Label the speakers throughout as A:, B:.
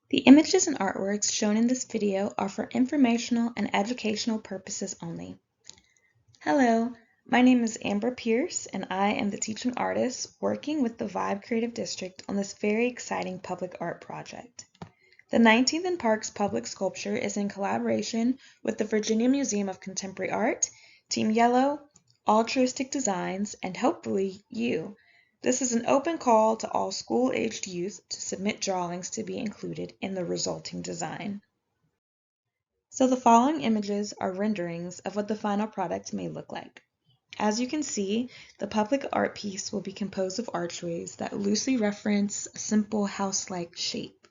A: The images and artworks shown in this video are for informational and educational purposes only. Hello, my name is Amber Pierce and I am the teaching artist working with the Vibe Creative District on this very exciting public art project. The 19th and Parks public sculpture is in collaboration with the Virginia Museum of Contemporary Art, Team Yellow, Altruistic Designs, and hopefully you. This is an open call to all school-aged youth to submit drawings to be included in the resulting design. So the following images are renderings of what the final product may look like. As you can see, the public art piece will be composed of archways that loosely reference a simple house-like shape.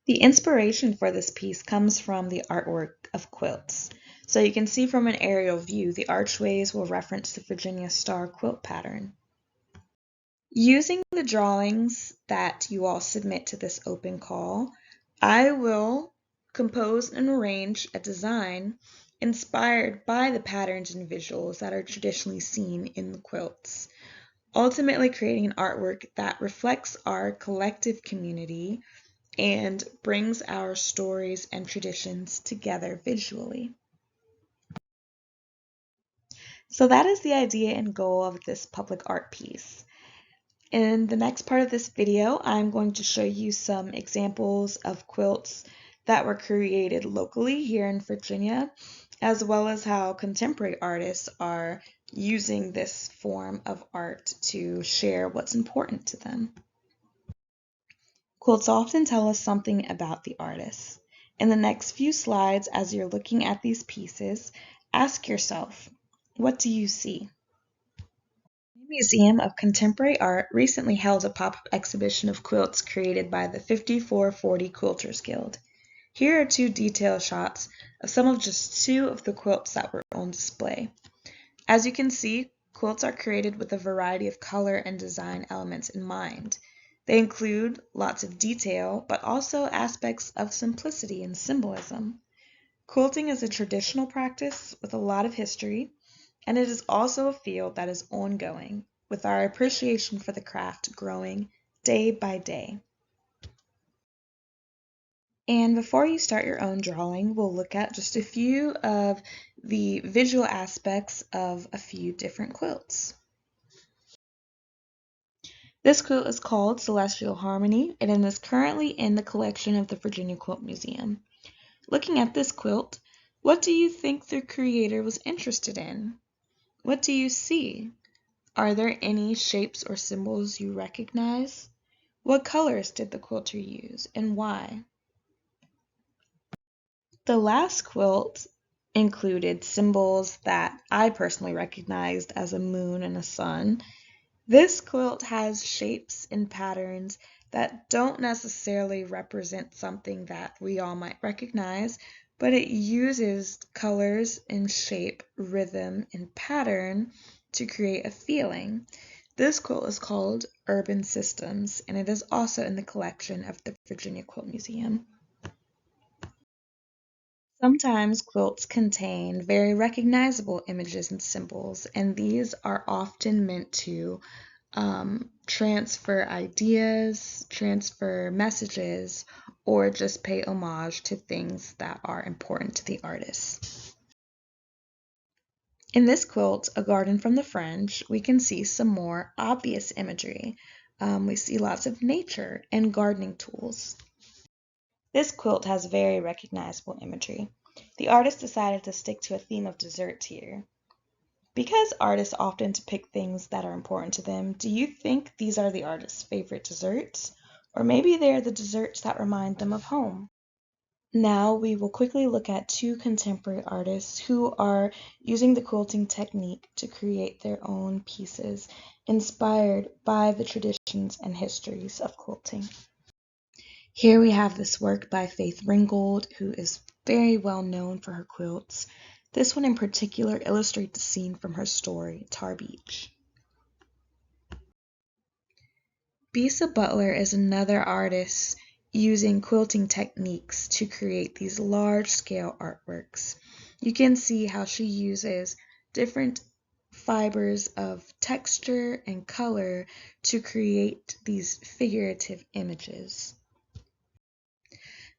A: The inspiration for this piece comes from the artwork of quilts. So you can see from an aerial view, the archways will reference the Virginia star quilt pattern. Using the drawings that you all submit to this open call, I will compose and arrange a design inspired by the patterns and visuals that are traditionally seen in the quilts, ultimately creating an artwork that reflects our collective community and brings our stories and traditions together visually. So that is the idea and goal of this public art piece. In the next part of this video, I'm going to show you some examples of quilts that were created locally here in Virginia, as well as how contemporary artists are using this form of art to share what's important to them. Quilts often tell us something about the artist. In the next few slides, as you're looking at these pieces, ask yourself, what do you see? The Museum of Contemporary Art recently held a pop-up exhibition of quilts created by the 5440 Quilters Guild. Here are two detail shots of some of just two of the quilts that were on display. As you can see, quilts are created with a variety of color and design elements in mind. They include lots of detail, but also aspects of simplicity and symbolism. Quilting is a traditional practice with a lot of history, and it is also a field that is ongoing, with our appreciation for the craft growing day by day. And before you start your own drawing, we'll look at just a few of the visual aspects of a few different quilts. This quilt is called Celestial Harmony, and it is currently in the collection of the Virginia Quilt Museum. Looking at this quilt, what do you think the creator was interested in? What do you see? Are there any shapes or symbols you recognize? What colors did the quilter use and why? The last quilt included symbols that I personally recognized as a moon and a sun. This quilt has shapes and patterns that don't necessarily represent something that we all might recognize, but it uses colors and shape, rhythm, and pattern to create a feeling. This quilt is called Urban Systems, and it is also in the collection of the Virginia Quilt Museum. Sometimes quilts contain very recognizable images and symbols, and these are often meant to transfer ideas, transfer messages, or just pay homage to things that are important to the artist. In this quilt, A Garden from the French, we can see some more obvious imagery. We see lots of nature and gardening tools. This quilt has very recognizable imagery. The artist decided to stick to a theme of desserts here. Because artists often depict things that are important to them, do you think these are the artist's favorite desserts? Or maybe they're the desserts that remind them of home? Now we will quickly look at two contemporary artists who are using the quilting technique to create their own pieces inspired by the traditions and histories of quilting. Here we have this work by Faith Ringgold, who is very well known for her quilts. This one in particular illustrates a scene from her story, Tar Beach. Bisa Butler is another artist using quilting techniques to create these large-scale artworks. You can see how she uses different fibers of texture and color to create these figurative images.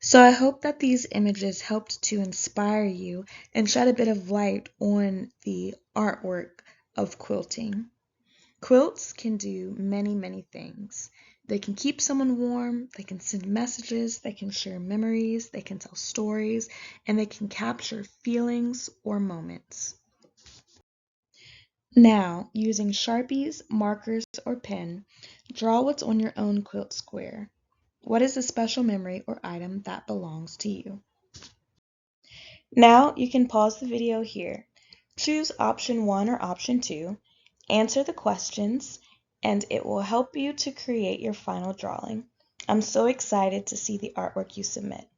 A: So I hope that these images helped to inspire you and shed a bit of light on the artwork of quilting. Quilts can do many, many things. They can keep someone warm, they can send messages, they can share memories, they can tell stories, and they can capture feelings or moments. Now, using Sharpies, markers, or pen, draw what's on your own quilt square. What is a special memory or item that belongs to you? Now you can pause the video here. Choose option 1 or option 2, answer the questions, and it will help you to create your final drawing. I'm so excited to see the artwork you submit.